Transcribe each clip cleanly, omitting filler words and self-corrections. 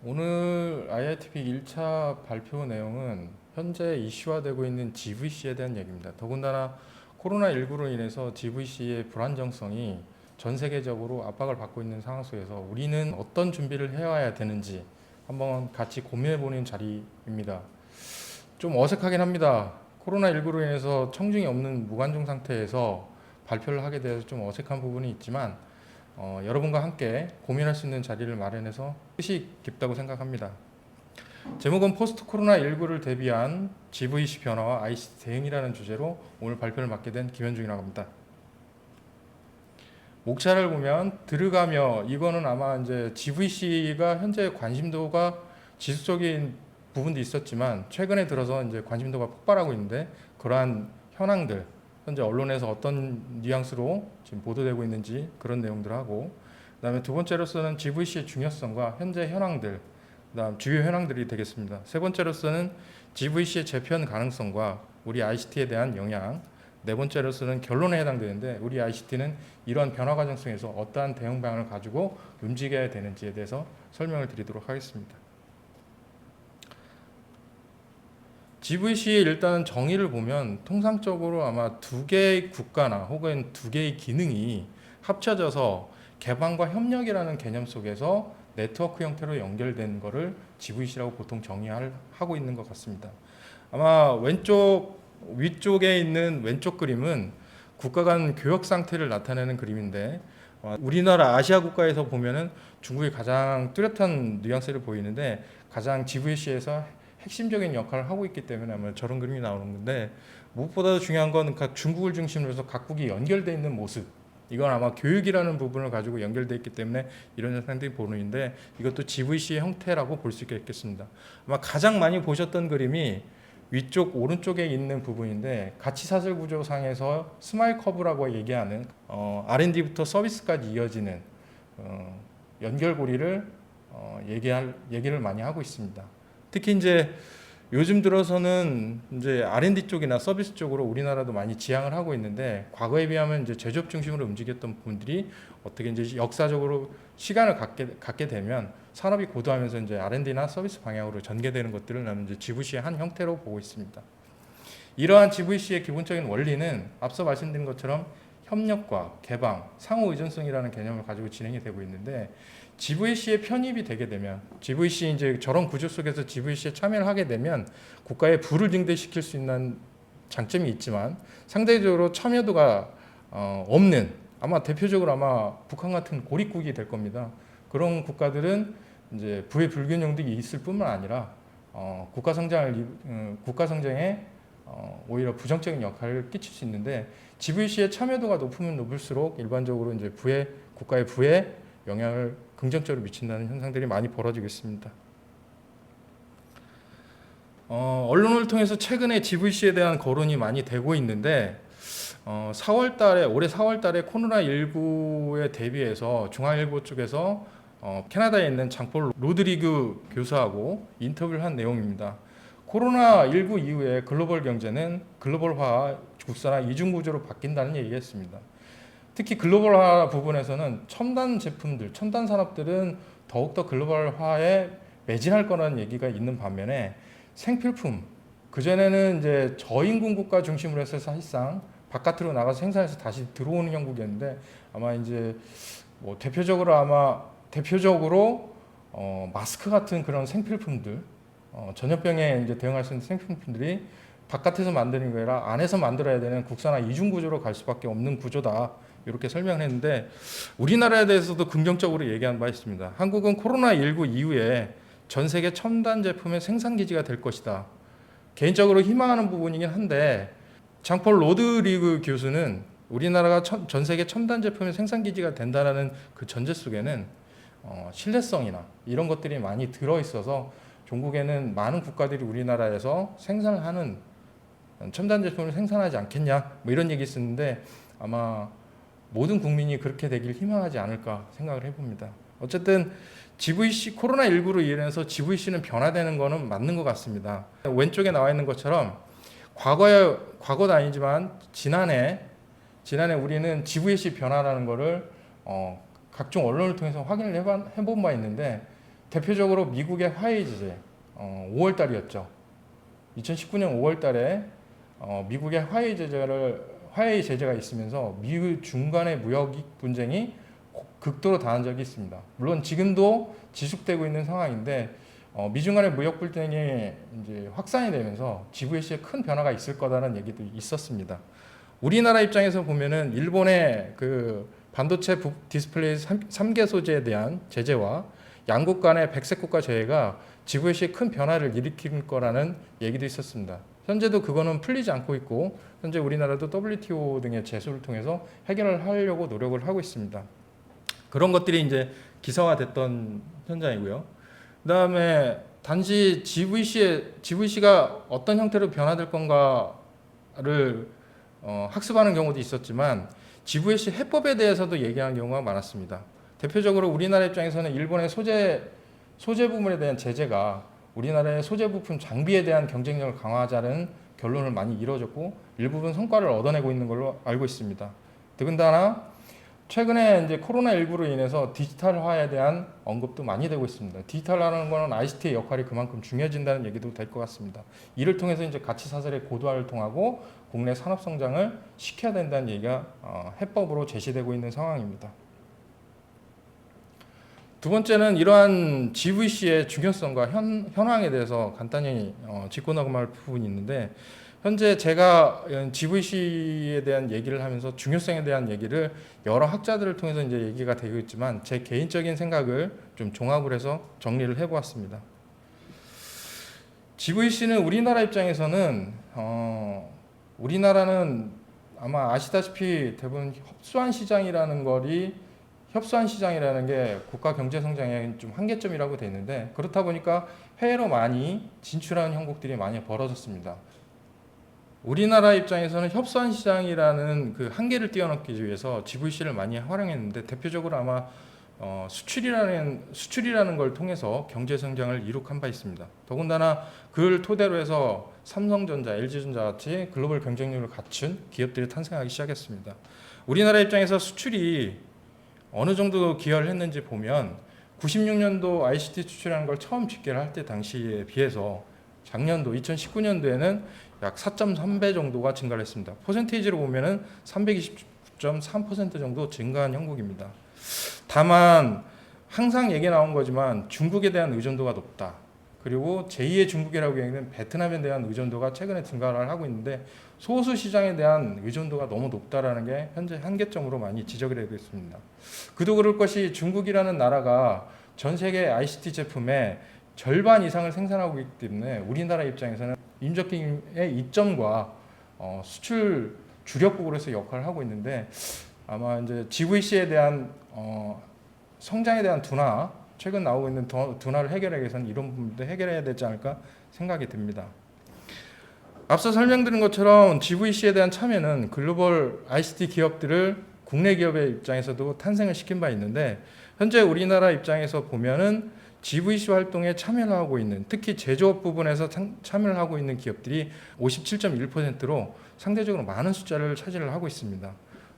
오늘 IITP 1차 발표 내용은 현재 이슈화되고 있는 GVC에 대한 얘기입니다. 더군다나 코로나19로 인해서 GVC의 불안정성이 전 세계적으로 압박을 받고 있는 상황 속에서 우리는 어떤 준비를 해와야 되는지 한번 같이 고민해보는 자리입니다. 좀 어색하긴 합니다. 코로나19로 인해서 청중이 없는 무관중 상태에서 발표를 하게 돼서 좀 어색한 부분이 있지만 여러분과 함께 고민할 수 있는 자리를 마련해서 뜻이 깊다고 생각합니다. 제목은 포스트 코로나19를 대비한 GVC 변화와 ICT 대응이라는 주제로 오늘 발표를 맡게 된 김현중이라고 합니다. 목차를 보면 들어가며 이거는 아마 이제 GVC가 현재 관심도가 지수적인 부분도 있었지만 최근에 들어서 이제 관심도가 폭발하고 있는데 그러한 현황들 현재 언론에서 어떤 뉘앙스로 지금 보도되고 있는지 그런 내용들하고 그다음에 두 번째로서는 GVC의 중요성과 현재 현황들 그다음 주요 현황들이 되겠습니다. 세 번째로서는 GVC의 재편 가능성과 우리 ICT에 대한 영향 네 번째로서는 결론에 해당되는데 우리 ICT는 이러한 변화 과정 속에서 어떠한 대응 방안을 가지고 움직여야 되는지에 대해서 설명을 드리도록 하겠습니다. GVC의 일단 정의를 보면 통상적으로 아마 두 개의 국가나 혹은 두 개의 기능이 합쳐져서 개방과 협력이라는 개념 속에서 네트워크 형태로 연결된 것을 GVC라고 보통 정의하고 있는 것 같습니다. 아마 위쪽에 있는 왼쪽 그림은 국가 간 교역 상태를 나타내는 그림인데 우리나라 아시아 국가에서 보면은 중국이 가장 뚜렷한 뉘앙스를 보이는데 가장 GVC에서 핵심적인 역할을 하고 있기 때문에 아마 저런 그림이 나오는 건데 무엇보다 중요한 건 중국을 중심으로 해서 각국이 연결되어 있는 모습 이건 아마 교육이라는 부분을 가지고 연결되어 있기 때문에 이런 현상들이 보이는데 이것도 GVC의 형태라고 볼 수 있겠습니다. 아마 가장 많이 보셨던 그림이 위쪽 오른쪽에 있는 부분인데 가치사슬 구조상에서 스마일 커브라고 얘기하는 R&D부터 서비스까지 이어지는 연결고리를 얘기를 많이 하고 있습니다. 특히 이제 요즘 들어서는 이제 R&D 쪽이나 서비스 쪽으로 우리나라도 많이 지향을 하고 있는데 과거에 비하면 이제 제조업 중심으로 움직였던 부분들이 어떻게 이제 역사적으로 시간을 갖게 되면 산업이 고도하면서 이제 R&D나 서비스 방향으로 전개되는 것들을 나는 이제 GVC의 한 형태로 보고 있습니다. 이러한 GVC의 기본적인 원리는 앞서 말씀드린 것처럼 협력과 개방, 상호 의존성이라는 개념을 가지고 진행이 되고 있는데 GVC에 편입이 되게 되면 GVC 이제 저런 구조 속에서 GVC에 참여를 하게 되면 국가의 부를 증대시킬 수 있는 장점이 있지만 상대적으로 참여도가 없는 아마 대표적으로 아마 북한 같은 고립국이 될 겁니다. 그런 국가들은 이제 부의 불균형도 있을 뿐만 아니라 국가 성장에 오히려 부정적인 역할을 끼칠 수 있는데 GVC의 참여도가 높으면 높을수록 일반적으로 이제 국가의 부에 영향을 긍정적으로 미친다는 현상들이 많이 벌어지고 있습니다. 언론을 통해서 최근에 GVC에 대한 거론이 많이 되고 있는데 올해 4월달에 코로나19에 대비해서 중앙일보 쪽에서 캐나다에 있는 장폴 로드리그 교수하고 인터뷰를 한 내용입니다. 코로나19 이후에 글로벌 경제는 글로벌화 국산화 이중 구조로 바뀐다는 얘기했습니다. 특히 글로벌화 부분에서는 첨단 제품들, 첨단 산업들은 더욱더 글로벌화에 매진할 거라는 얘기가 있는 반면에 생필품, 그전에는 이제 저인구 국가 중심으로 해서 사실상 바깥으로 나가서 생산해서 다시 들어오는 형국이었는데 아마 이제 뭐 대표적으로 마스크 같은 그런 생필품들, 전염병에 이제 대응할 수 있는 생필품들이 바깥에서 만드는 게 아니라 안에서 만들어야 되는 국산화 이중 구조로 갈 수밖에 없는 구조다. 이렇게 설명을 했는데 우리나라에 대해서도 긍정적으로 얘기한 바 있습니다. 한국은 코로나19 이후에 전 세계 첨단 제품의 생산 기지가 될 것이다. 개인적으로 희망하는 부분이긴 한데 장폴 로드리그 교수는 우리나라가 전 세계 첨단 제품의 생산 기지가 된다는 그 전제 속에는 신뢰성이나 이런 것들이 많이 들어 있어서 종국에는 많은 국가들이 우리나라에서 생산을 하는 첨단 제품을 생산하지 않겠냐 뭐 이런 얘기 있었는데 아마 모든 국민이 그렇게 되길 희망하지 않을까 생각을 해봅니다. 어쨌든 코로나19로 인해서 GVC는 변화되는 것은 맞는 것 같습니다. 왼쪽에 나와 있는 것처럼 과거도 아니지만 지난해 우리는 GVC 변화라는 것을 각종 언론을 통해서 확인을 해본 바 있는데 대표적으로 미국의 화웨이 제재 5월 달이었죠. 2019년 5월 달에 미국의 화웨이 제재가 있으면서 미국 중간의 무역 분쟁이 극도로 다한 적이 있습니다. 물론 지금도 지속되고 있는 상황인데 미중 간의 무역 분쟁이 이제 확산이 되면서 GVC에 큰 변화가 있을 거다라는 얘기도 있었습니다. 우리나라 입장에서 보면은 일본의 그 반도체 디스플레이 3개 소재에 대한 제재와 양국 간의 백색 국가 제외가 GVC에 큰 변화를 일으킬 거라는 얘기도 있었습니다. 현재도 그거는 풀리지 않고 있고 현재 우리나라도 WTO 등의 제소를 통해서 해결을 하려고 노력을 하고 있습니다. 그런 것들이 이제 기사화됐던 현장이고요. 그다음에 단지 GVC가 어떤 형태로 변화될 건가를 학습하는 경우도 있었지만 GVC 해법에 대해서도 얘기하는 경우가 많았습니다. 대표적으로 우리나라 입장에서는 일본의 소재 부분에 대한 제재가 우리나라의 소재 부품 장비에 대한 경쟁력을 강화하자는 결론을 많이 이뤄졌고 일부분 성과를 얻어내고 있는 걸로 알고 있습니다. 더군다나 최근에 이제 코로나19로 인해서 디지털화에 대한 언급도 많이 되고 있습니다. 디지털화라는 것은 ICT의 역할이 그만큼 중요해진다는 얘기도 될 것 같습니다. 이를 통해서 이제 가치 사슬의 고도화를 통하고 국내 산업 성장을 시켜야 된다는 얘기가 해법으로 제시되고 있는 상황입니다. 두 번째는 이러한 GVC의 중요성과 현황에 대해서 간단히 짚고 넘어갈 부분이 있는데 현재 제가 GVC에 대한 얘기를 하면서 중요성에 대한 얘기를 여러 학자들을 통해서 이제 얘기가 되고 있지만 제 개인적인 생각을 좀 종합을 해서 정리를 해보았습니다. GVC는 우리나라 입장에서는 우리나라는 아마 아시다시피 대부분 협소한 시장이라는 게 국가 경제 성장의 좀 한계점이라고 되어 있는데 그렇다 보니까 해외로 많이 진출하는 형국들이 많이 벌어졌습니다. 우리나라 입장에서는 협소한 시장이라는 그 한계를 뛰어넘기 위해서 GVC를 많이 활용했는데 대표적으로 아마 수출이라는 걸 통해서 경제 성장을 이룩한 바 있습니다. 더군다나 그걸 토대로 해서 삼성전자, LG전자 같이 글로벌 경쟁력을 갖춘 기업들이 탄생하기 시작했습니다. 우리나라 입장에서 수출이 어느 정도 기여를 했는지 보면 96년도 ICT 수출이라는 걸 처음 집계를 할 때 당시에 비해서 작년도 2019년도에는 약 4.3배 정도가 증가를 했습니다. 퍼센테이지로 보면은 320.3% 정도 증가한 형국입니다. 다만 항상 얘기 나온 거지만 중국에 대한 의존도가 높다. 그리고 제2의 중국이라고 얘기하는 베트남에 대한 의존도가 최근에 증가를 하고 있는데 소수 시장에 대한 의존도가 너무 높다라는 게 현재 한계점으로 많이 지적이 되고 있습니다. 그도 그럴 것이 중국이라는 나라가 전 세계 ICT 제품의 절반 이상을 생산하고 있기 때문에 우리나라 입장에서는 임적기의 이점과 수출 주력국으로서 역할을 하고 있는데 아마 이제 GVC에 대한 성장에 대한 둔화, 최근 나오고 있는 둔화를 해결하기 위해서는 이런 부분도 해결해야 되지 않을까 생각이 듭니다. 앞서 설명드린 것처럼 GVC에 대한 참여는 글로벌 ICT 기업들을 국내 기업의 입장에서도 탄생을 시킨 바 있는데 현재 우리나라 입장에서 보면은 GVC 활동에 참여를 하고 있는 특히 제조업 부분에서 참여를 하고 있는 기업들이 57.1%로 상대적으로 많은 숫자를 차지를 하고 있습니다.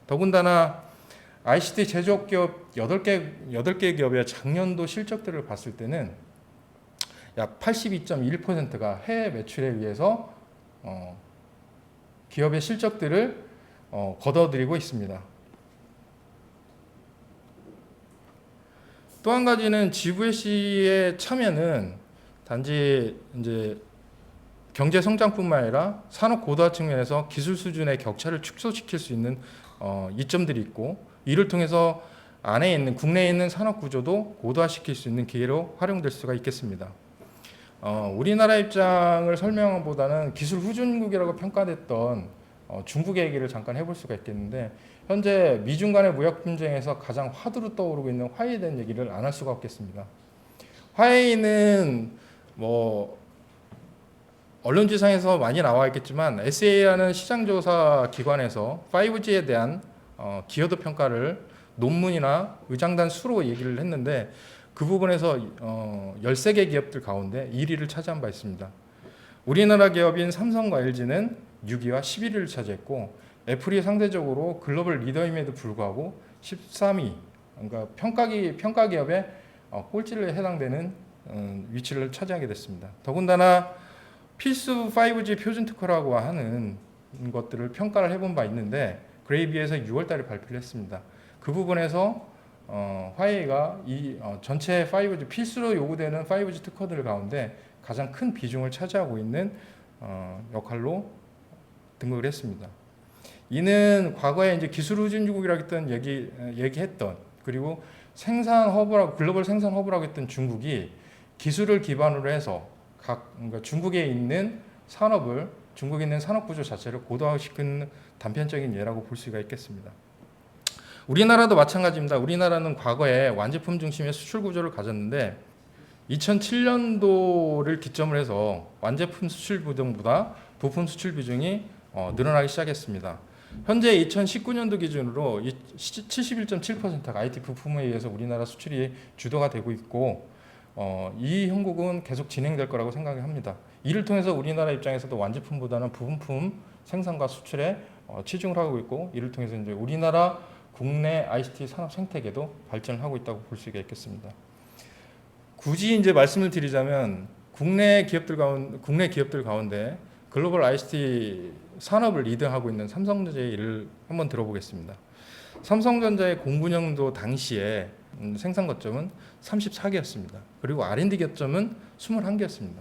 더군다나 ICT 제조업 기업 8개 기업의 작년도 실적들을 봤을 때는 약 82.1%가 해외 매출에 의해서 기업의 실적들을 거둬들이고 있습니다. 또 한 가지는 GVC의 참여는 단지 이제 경제 성장뿐만 아니라 산업 고도화 측면에서 기술 수준의 격차를 축소시킬 수 있는 이점들이 있고 이를 통해서 국내에 있는 산업 구조도 고도화시킬 수 있는 기회로 활용될 수가 있겠습니다. 우리나라 입장을 설명보다는 기술 후진국이라고 평가됐던 중국의 얘기를 잠깐 해볼 수가 있겠는데 현재 미중 간의 무역 분쟁에서 가장 화두로 떠오르고 있는 화웨이에 대한 얘기를 안 할 수가 없겠습니다. 화웨이는 뭐 언론지상에서 많이 나와 있겠지만 SA라는 시장조사 기관에서 5G에 대한 기여도 평가를 논문이나 의장단 수로 얘기를 했는데 그 부분에서 13개 기업들 가운데 1위를 차지한 바 있습니다. 우리나라 기업인 삼성과 LG는 6위와 11위를 차지했고 애플이 상대적으로 글로벌 리더임에도 불구하고 13위, 그러니까 평가 기업의 꼴찌를 해당되는 위치를 차지하게 됐습니다. 더군다나 필수 5G 표준 특허라고 하는 것들을 평가를 해본 바 있는데 그레이비에서 6월달에 발표를 했습니다. 그 부분에서 화웨이가 이 전체 5G 필수로 요구되는 5G 특허들 가운데 가장 큰 비중을 차지하고 있는 역할로 등극을 했습니다. 이는 과거에 이제 기술 후진국이라고 했던 얘기했던 그리고 생산 허브라고 글로벌 생산 허브라고 했던 중국이 기술을 기반으로 해서 그러니까 중국에 있는 산업을 중국에 있는 산업 구조 자체를 고도화시키는 단편적인 예라고 볼 수가 있겠습니다. 우리나라도 마찬가지입니다. 우리나라는 과거에 완제품 중심의 수출 구조를 가졌는데 2007년도를 기점으로 해서 완제품 수출 비중보다 부품 수출 비중이 늘어나기 시작했습니다. 현재 2019년도 기준으로 71.7%가 IT 부품에 의해서 우리나라 수출이 주도가 되고 있고 이 형국은 계속 진행될 거라고 생각합니다. 이를 통해서 우리나라 입장에서도 완제품보다는 부품 생산과 수출에 치중을 하고 있고 이를 통해서 이제 우리나라 국내 ICT 산업 생태계도 발전을 하고 있다고 볼 수가 있겠습니다. 굳이 이제 말씀을 드리자면 국내 기업들 가운데 글로벌 ICT 산업을 리드하고 있는 삼성전자의 예를 한번 들어보겠습니다. 삼성전자의 09년도 당시에 생산 거점은 34개였습니다. 그리고 R&D 거점은 21개였습니다.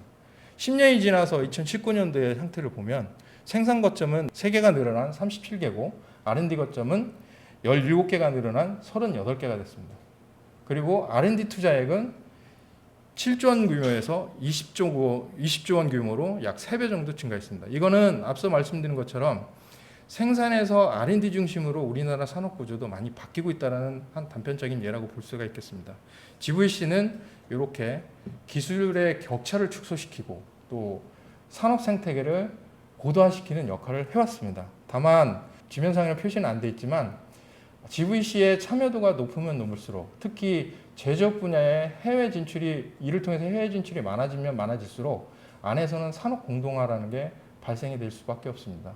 10년이 지나서 2019년도의 상태를 보면 생산 거점은 3개가 늘어난 37개고 R&D 거점은 17개가 늘어난 38개가 됐습니다. 그리고 R&D 투자액은 7조 원 규모에서 20조 원 규모로 약 3배 정도 증가했습니다. 이거는 앞서 말씀드린 것처럼 생산에서 R&D 중심으로 우리나라 산업 구조도 많이 바뀌고 있다는 한 단편적인 예라고 볼 수가 있겠습니다. GVC는 이렇게 기술의 격차를 축소시키고 또 산업 생태계를 고도화시키는 역할을 해왔습니다. 다만 지면상에 표시는 안 돼 있지만 GVC의 참여도가 높으면 높을수록 특히 제조업 분야의 해외 진출이 이를 통해서 해외 진출이 많아지면 많아질수록 안에서는 산업 공동화라는 게 발생이 될 수밖에 없습니다.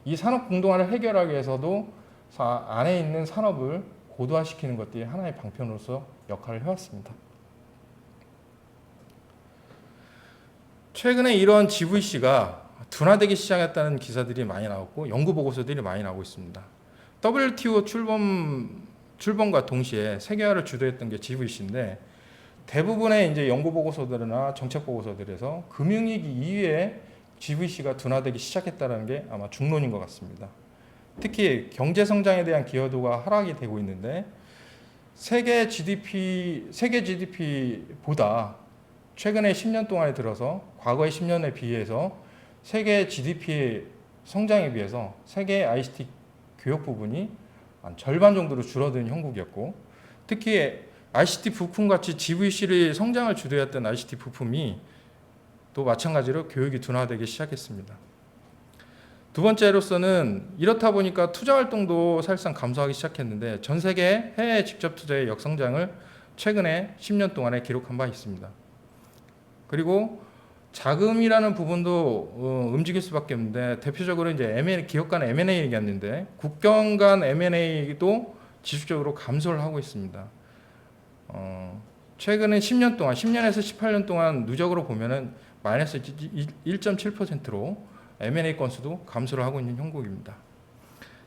이 산업 공동화를 해결하기 위해서도 안에 있는 산업을 고도화시키는 것들이 하나의 방편으로서 역할을 해왔습니다. 최근에 이런 GVC가 둔화되기 시작했다는 기사들이 많이 나왔고 연구 보고서들이 많이 나오고 있습니다. WTO 출범과 동시에 세계화를 주도했던 게 GVC인데 대부분의 이제 연구 보고서들이나 정책 보고서들에서 금융위기 이후에 GVC가 둔화되기 시작했다는 게 아마 중론인 것 같습니다. 특히 경제 성장에 대한 기여도가 하락이 되고 있는데 세계 GDP보다 최근에 10년 동안에 들어서 과거의 10년에 비해서 세계 GDP의 성장에 비해서 세계 ICT 교육 부분이 한 절반 정도로 줄어든 형국이었고 특히 ICT 부품같이 GVC를 성장을 주도했던 ICT 부품이 또 마찬가지로 교육이 둔화되기 시작했습니다. 두 번째로서는 이렇다 보니까 투자 활동도 사실상 감소하기 시작했는데 전 세계 해외 직접 투자의 역성장을 최근에 10년 동안에 기록한 바 있습니다. 그리고 자금이라는 부분도 움직일 수밖에 없는데 대표적으로 이제 기업 간 M&A 얘기했는데 국경 간 M&A도 지수적으로 감소를 하고 있습니다. 최근에 10년에서 18년 동안 누적으로 보면은 마이너스 1.7%로 M&A 건수도 감소를 하고 있는 형국입니다.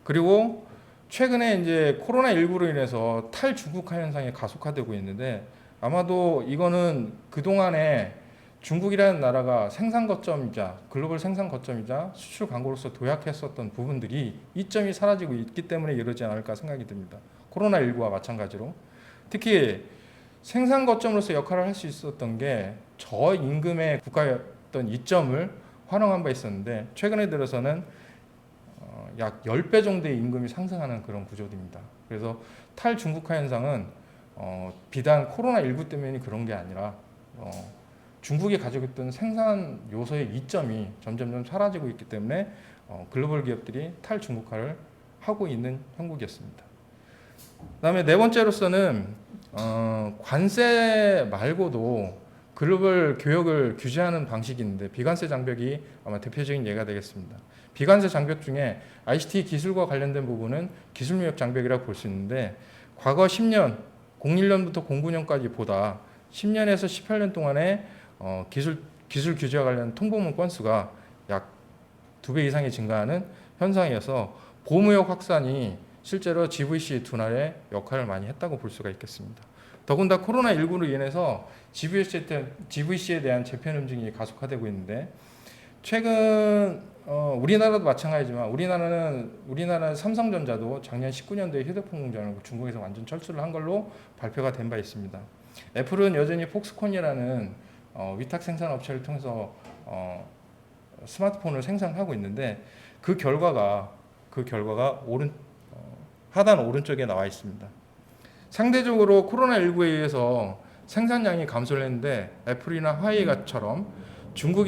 그리고 최근에 이제 코로나19로 인해서 탈중국화 현상이 가속화되고 있는데 아마도 이거는 그동안에 중국이라는 나라가 생산 거점이자 글로벌 생산 거점이자 수출 강국으로서 도약했었던 부분들이 이점이 사라지고 있기 때문에 이러지 않을까 생각이 듭니다. 코로나19와 마찬가지로 특히 생산 거점으로서 역할을 할 수 있었던 게 저임금의 국가였던 이점을 활용한 바 있었는데 최근에 들어서는 약 10배 정도의 임금이 상승하는 그런 구조입니다. 그래서 탈중국화 현상은 비단 코로나19 때문에 그런 게 아니라 중국이 가지고 있던 생산 요소의 이점이 점점 사라지고 있기 때문에 글로벌 기업들이 탈중국화를 하고 있는 형국이었습니다. 그다음에 네 번째로서는 관세 말고도 글로벌 교역을 규제하는 방식이 있는데 비관세 장벽이 아마 대표적인 예가 되겠습니다. 비관세 장벽 중에 ICT 기술과 관련된 부분은 기술무역 장벽이라고 볼 수 있는데 과거 10년, 01년부터 09년까지 보다 10년에서 18년 동안에 기술 규제와 관련 통보문 건수가 약 2배 이상이 증가하는 현상이어서 보호무역 확산이 실제로 GVC 둔화에 역할을 많이 했다고 볼 수가 있겠습니다. 더군다나 코로나19로 인해서 GVC에 대한 재편 움직임이 가속화되고 있는데 최근 우리나라도 마찬가지지만 우리나라는 삼성전자도 작년 19년도에 휴대폰 공장을 중국에서 완전 철수를 한 걸로 발표가 된 바 있습니다. 애플은 여전히 폭스콘이라는 위탁 생산 업체를 통해서 스마트폰을 생산하고 있는데 그 결과가 하단 오른쪽에 나와 있습니다. 상대적으로 코로나19에 의해서 생산량이 감소를 했는데 애플이나 화웨이처럼 중국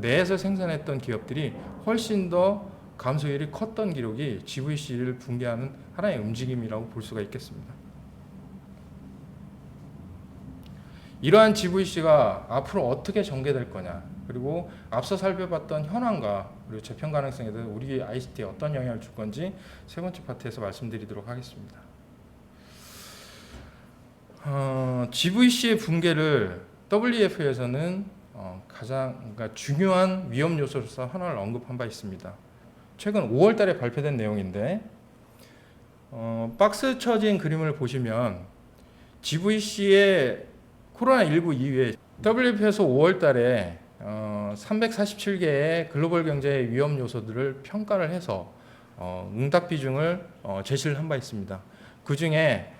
내에서 생산했던 기업들이 훨씬 더 감소율이 컸던 기록이 GVC를 붕괴하는 하나의 움직임이라고 볼 수가 있겠습니다. 이러한 GVC가 앞으로 어떻게 전개될 거냐, 그리고 앞서 살펴봤던 현황과 그리고 재편 가능성에 대해서 우리 ICT에 어떤 영향을 줄 건지 세 번째 파트에서 말씀드리도록 하겠습니다. GVC의 붕괴를 WF에서는 가장 중요한 위험 요소로서 하나를 언급한 바 있습니다. 최근 5월 달에 발표된 내용인데 박스 쳐진 그림을 보시면 GVC의 코로나19 이후에 WF에서 5월 달에 347개의 글로벌 경제의 위험 요소들을 평가를 해서 응답 비중을 제시를 한 바 있습니다. 그 중에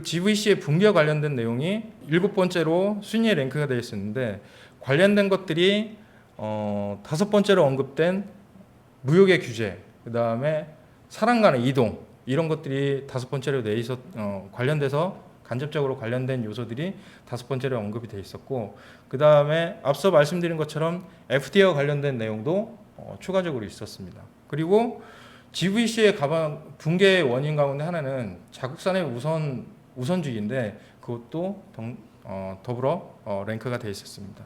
GVC의 붕괴와 관련된 내용이 7번째로 순위에 랭크가 되어 있었는데 관련된 것들이 5번째로 언급된 무역의 규제, 그 다음에 사람 간의 이동, 이런 것들이 5번째로 관련돼서 간접적으로 관련된 요소들이 5번째로 언급이 되어 있었고, 그 다음에 앞서 말씀드린 것처럼 FTA와 관련된 내용도 추가적으로 있었습니다. 그리고 GVC의 붕괴의 원인 가운데 하나는 자국산의 우선주의인데 그것도 더불어 랭크가 되어 있었습니다.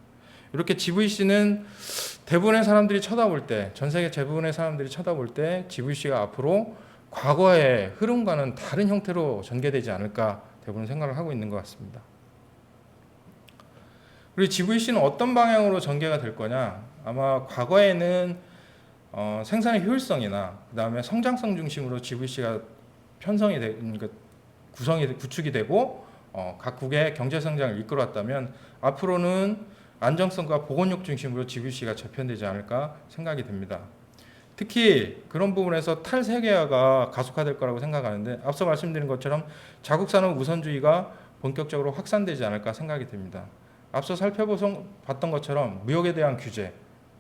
이렇게 GVC는 대부분의 사람들이 쳐다볼 때, 전 세계 대부분의 사람들이 쳐다볼 때 GVC가 앞으로 과거의 흐름과는 다른 형태로 전개되지 않을까 대부분 생각을 하고 있는 것 같습니다. 그리고 GVC는 어떤 방향으로 전개가 될 거냐? 아마 과거에는 생산의 효율성이나 그 다음에 성장성 중심으로 GVC가 구축이 되고 각국의 경제 성장을 이끌어왔다면 앞으로는 안정성과 보건력 중심으로 GVC가 재편되지 않을까 생각이 됩니다. 특히 그런 부분에서 탈세계화가 가속화될 거라고 생각하는데 앞서 말씀드린 것처럼 자국 산업 우선주의가 본격적으로 확산되지 않을까 생각이 됩니다. 앞서 살펴봤던 것처럼 무역에 대한 규제,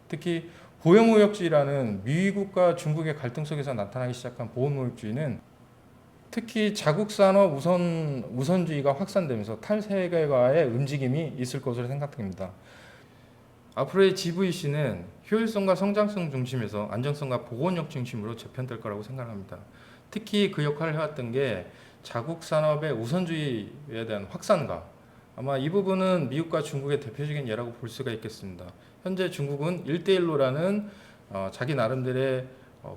특히 보호무역주의라는 미국과 중국의 갈등 속에서 나타나기 시작한 보호무역주의는 특히 자국 산업 우선주의가 확산되면서 탈세계화의 움직임이 있을 것으로 생각됩니다. 앞으로의 GVC는 효율성과 성장성 중심에서 안정성과 보건력 중심으로 재편될 거라고 생각합니다. 특히 그 역할을 해왔던 게 자국 산업의 우선주의에 대한 확산과, 아마 이 부분은 미국과 중국의 대표적인 예라고 볼 수가 있겠습니다. 현재 중국은 1대1로라는 자기 나름대로의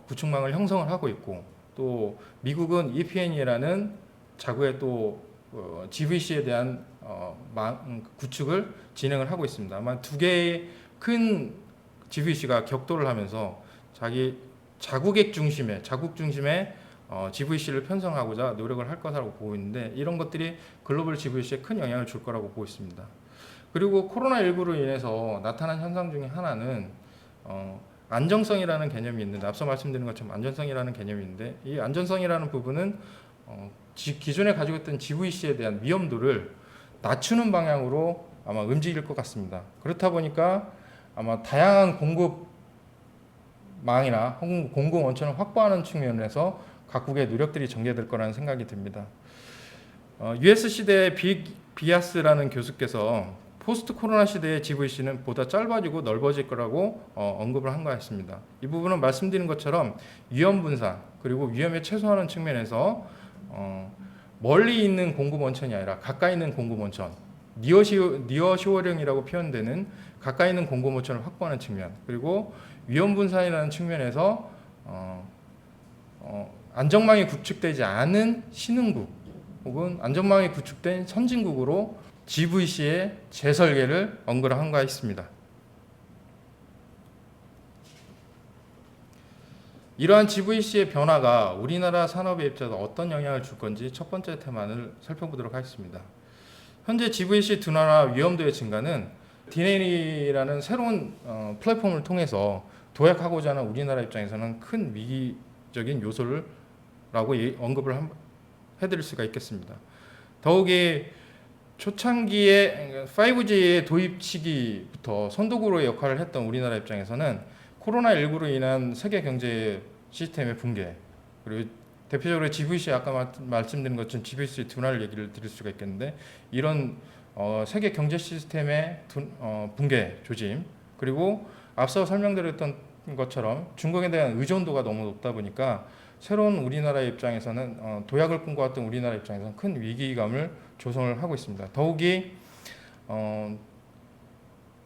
구축망을 형성을 하고 있고, 또 미국은 EPN이라는 자국의 또 GVC에 대한 구축을 진행을 하고 있습니다. 아마 두 개의 큰 GVC가 격돌을 하면서 자국 중심의 GVC를 편성하고자 노력을 할 거라고 보고 있는데, 이런 것들이 글로벌 GVC에 큰 영향을 줄 거라고 보고 있습니다. 그리고 코로나19로 인해서 나타난 현상 중에 하나는 안정성이라는 개념이 있는데, 앞서 말씀드린 것처럼 안전성이라는 개념이 있는데, 이 안전성이라는 부분은 기존에 가지고 있던 GVC에 대한 위험도를 낮추는 방향으로 아마 움직일 것 같습니다. 그렇다 보니까 아마 다양한 공급망이나 공급 원천을 확보하는 측면에서 각국의 노력들이 전개될 거라는 생각이 듭니다. US 시대의 비아스라는 교수께서 포스트 코로나 시대의 GVC는 보다 짧아지고 넓어질 거라고 언급을 한 것 같습니다. 이 부분은 말씀드린 것처럼 위험 분산 그리고 위험을 최소화하는 측면에서 멀리 있는 공급 원천이 아니라 가까이 있는 공급 원천, 니어쇼어링이라고 표현되는 가까이 있는 공급 원천을 확보하는 측면, 그리고 위험 분산이라는 측면에서 안정망이 구축되지 않은 신흥국, 혹은 안전망이 구축된 선진국으로 GVC의 재설계를 언급한가 있습니다. 이러한 GVC의 변화가 우리나라 산업에 입장에서 어떤 영향을 줄 건지 첫 번째 테마를 살펴보도록 하겠습니다. 현재 GVC 둔화나 위험도의 증가는 DNA라는 새로운 플랫폼을 통해서 도약하고자 하는 우리나라 입장에서는 큰 위기적인 요소라고 언급을 해드릴 수가 있겠습니다. 더욱이 초창기에 5G의 도입 시기부터 선도구로의 역할을 했던 우리나라 입장에서는 코로나19로 인한 세계 경제 시스템의 붕괴, 그리고 대표적으로 GVC 아까 말씀드린 것처럼 GVC 둔화를 얘기를 드릴 수가 있겠는데, 이런 세계 경제 시스템의 붕괴, 조짐, 그리고 앞서 설명드렸던 것처럼 중국에 대한 의존도가 너무 높다 보니까 새로운 우리나라 입장에서는 도약을 꿈꿔왔던 우리나라 입장에서는 큰 위기감을 조성을 하고 있습니다. 더욱이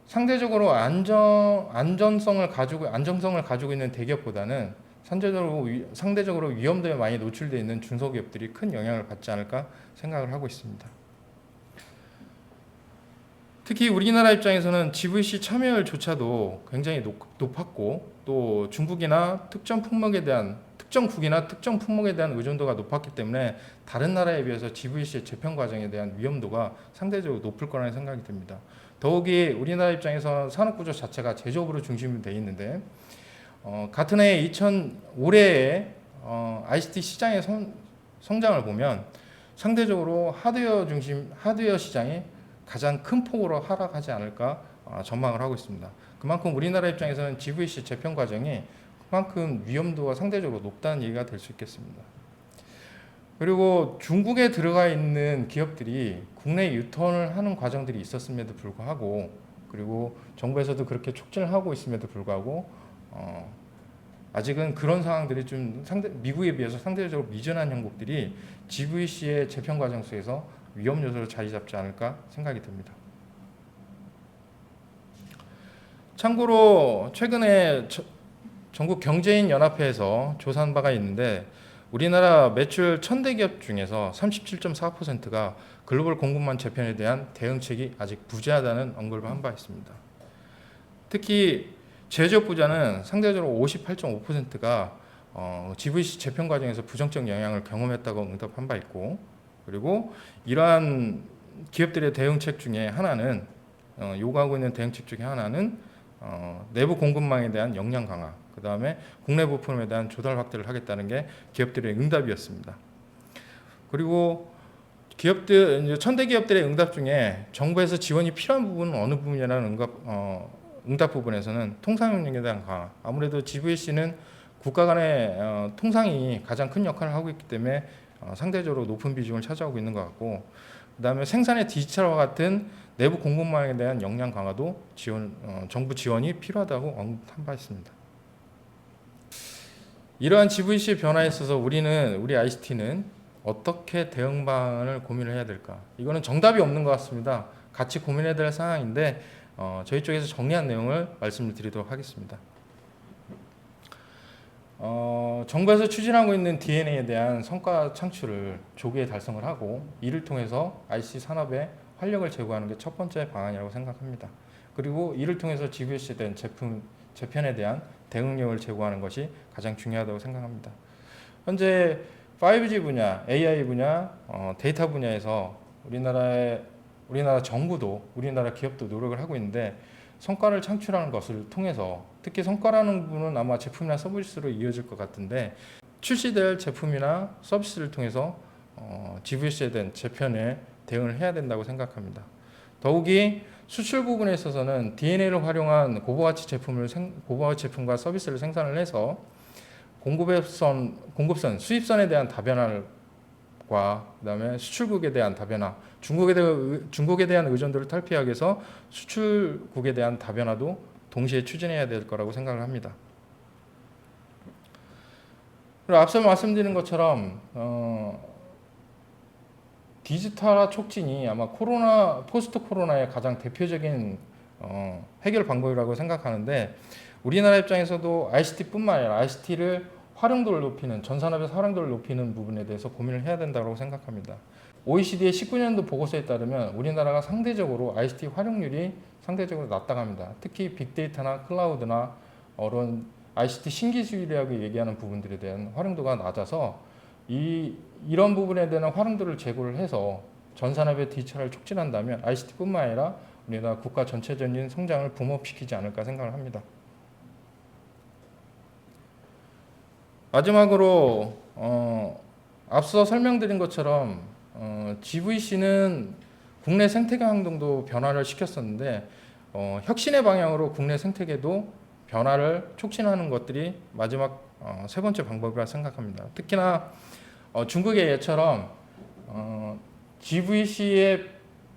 상대적으로 안정성을 가지고 있는 대기업보다는 상대적으로 위험도에 많이 노출되어 있는 중소기업들이 큰 영향을 받지 않을까 생각을 하고 있습니다. 특히 우리나라 입장에서는 GVC 참여율조차도 굉장히 높았고, 또 중국이나 특정 국이나 특정 품목에 대한 의존도가 높았기 때문에 다른 나라에 비해서 GVC 재편 과정에 대한 위험도가 상대적으로 높을 거라는 생각이 듭니다. 더욱이 우리나라 입장에서 산업구조 자체가 제조업으로 중심이 되어 있는데, 같은 해 올해의 ICT 시장의 성장을 보면 상대적으로 하드웨어 시장이 가장 큰 폭으로 하락하지 않을까 전망을 하고 있습니다. 그만큼 우리나라 입장에서는 GVC 재편 과정이 그만큼 위험도가 상대적으로 높다는 얘기가 될 수 있겠습니다. 그리고 중국에 들어가 있는 기업들이 국내 유턴을 하는 과정들이 있었음에도 불구하고, 그리고 정부에서도 그렇게 촉진을 하고 있음에도 불구하고 아직은 그런 상황들이 좀 미국에 비해서 상대적으로 미진한 형국들이 GVC의 재편 과정 속에서 위험 요소로 자리 잡지 않을까 생각이 듭니다. 참고로 최근에 전국 경제인 연합회에서 조사한 바가 있는데, 우리나라 매출 1000대 기업 중에서 37.4%가 글로벌 공급망 재편에 대한 대응책이 아직 부재하다는 언급을 한 바 있습니다. 특히 제조업 부자는 상대적으로 58.5%가 GVC 재편 과정에서 부정적 영향을 경험했다고 응답한 바 있고, 그리고 이러한 기업들의 대응책 중에 하나는 요구하고 있는 대응책 중에 하나는 내부 공급망에 대한 역량 강화, 그 다음에 국내 부품에 대한 조달 확대를 하겠다는 게 기업들의 응답이었습니다. 그리고 기업들, 1000대 기업들의 응답 중에 정부에서 지원이 필요한 부분은 어느 부분이라는 응답 부분에서는 통상 역량에 대한 강화, 아무래도 GVC는 국가 간의 통상이 가장 큰 역할을 하고 있기 때문에 상대적으로 높은 비중을 차지하고 있는 것 같고, 그 다음에 생산의 디지털화 같은 내부 공급망에 대한 역량 강화도 정부 지원이 필요하다고 언급한 바 있습니다. 이러한 GVC 변화에 있어서 우리 ICT는 어떻게 대응 방안을 고민을 해야 될까? 이거는 정답이 없는 것 같습니다. 같이 고민해야 될 상황인데 저희 쪽에서 정리한 내용을 말씀을 드리도록 하겠습니다. 정부에서 추진하고 있는 DNA에 대한 성과 창출을 조기에 달성을 하고, 이를 통해서 ICT 산업에 활력을 제고하는 게 첫 번째 방안이라고 생각합니다. 그리고 이를 통해서 GVC에 대한 재편에 대한 대응력을 제고하는 것이 가장 중요하다고 생각합니다. 현재 5G 분야, AI 분야, 데이터 분야에서 우리나라 정부도 우리나라 기업도 노력을 하고 있는데, 성과를 창출하는 것을 통해서, 특히 성과라는 부분은 아마 제품이나 서비스로 이어질 것 같은데, 출시될 제품이나 서비스를 통해서 GVC에 대한 재편에 대응을 해야 된다고 생각합니다. 더욱이 수출 부분에 있어서는 DNA를 활용한 고부가치 제품과 서비스를 생산을 해서 공급선, 수입선에 대한 다변화과 그다음에 수출국에 대한 다변화, 중국에 대한 의존도를 탈피하기 위해서 수출국에 대한 다변화도 동시에 추진해야 될 거라고 생각을 합니다. 그리고 앞서 말씀드린 것처럼 디지털화 촉진이 아마 포스트 코로나의 가장 대표적인 해결 방법이라고 생각하는데, 우리나라 입장에서도 ICT뿐만 아니라 ICT를 활용도를 높이는, 전 산업에서 활용도를 높이는 부분에 대해서 고민을 해야 된다고 생각합니다. OECD의 19년도 보고서에 따르면 우리나라가 상대적으로 ICT 활용률이 상대적으로 낮다고 합니다. 특히 빅데이터나 클라우드나 이런 ICT 신기술이라고 얘기하는 부분들에 대한 활용도가 낮아서 이런 부분에 대한 활용도를 제고를 해서 전 산업의 디지털을 촉진한다면 ICT뿐만 아니라 우리나라 국가 전체적인 성장을 붐업시키지 않을까 생각을 합니다. 마지막으로 앞서 설명드린 것처럼 GVC는 국내 생태계 환경도 변화를 시켰었는데 혁신의 방향으로 국내 생태계도 변화를 촉진하는 것들이 마지막 세 번째 방법이라 생각합니다. 특히나 중국의 예처럼 GVC의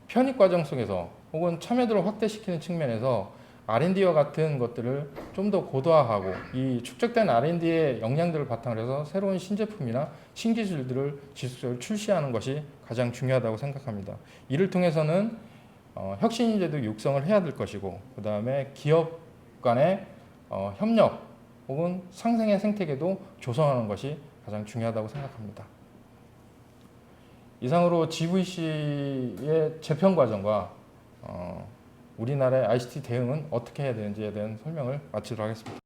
편입 과정 속에서 혹은 참여도를 확대시키는 측면에서 R&D와 같은 것들을 좀 더 고도화하고 이 축적된 R&D의 역량들을 바탕으로 해서 새로운 신제품이나 신기술들을 지속적으로 출시하는 것이 가장 중요하다고 생각합니다. 이를 통해서는 혁신 인재도 육성을 해야 될 것이고 그 다음에 기업 간의 협력 혹은 상생의 생태계도 조성하는 것이 가장 중요하다고 생각합니다. 이상으로 GVC의 재편 과정과 우리나라의 ICT 대응은 어떻게 해야 되는지에 대한 설명을 마치도록 하겠습니다.